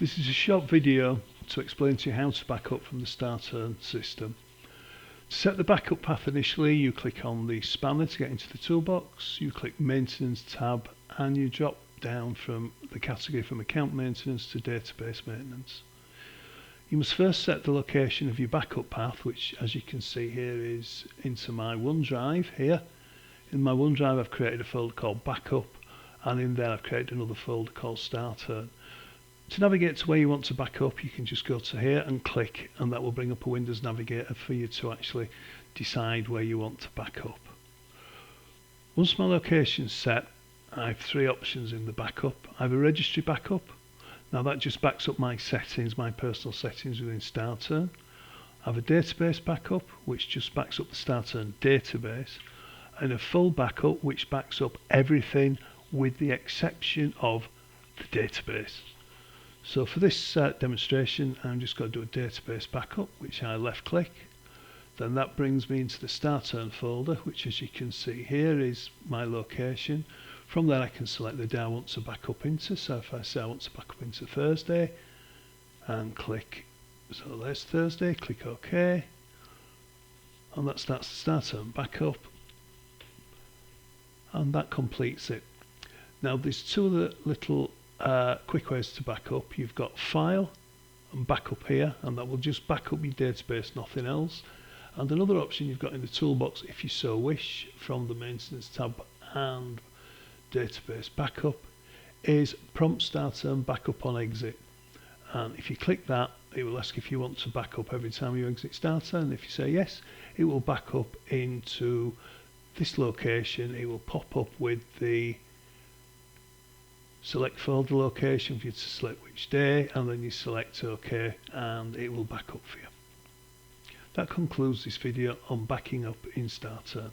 This is a short video to explain to you how to back up from the StarTurn system. To set the backup path initially, you click on the spanner to get into the toolbox, you click Maintenance tab, and you drop down from the category from Account Maintenance to Database Maintenance. You must first set the location of your backup path, which as you can see here is into my OneDrive here. In my OneDrive I've created a folder called Backup, and in there I've created another folder called StarTurn. To navigate to where you want to back up, you can just go to here and click, and that will bring up a Windows Navigator for you to actually decide where you want to back up. Once my location is set, I have three options in the backup. I have a registry backup. Now that just backs up my settings, my personal settings within StarTurn. I have a database backup, which just backs up the StarTurn database, and a full backup, which backs up everything with the exception of the database. So for this demonstration, I'm just going to do a database backup, which I left click. Then that brings me into the StarTurn folder, which as you can see here is my location. From there I can select the day I want to back up into. So if I say I want to back up into Thursday, and click, so there's Thursday, click OK. And that starts the StarTurn backup. And that completes it. Now there's two other little quick ways to back up. You've got File and Backup here, and that will just back up your database, nothing else. And another option you've got in the toolbox, if you so wish, from the Maintenance tab and Database Backup, is Prompt StarTurn Backup on Exit. And if you click that, it will ask if you want to back up every time you exit StarTurn. If you say yes, it will back up into this location. It will pop up with the select folder location for you to select which day, and then you select OK, and it will back up for you. That concludes this video on backing up in StarTurn.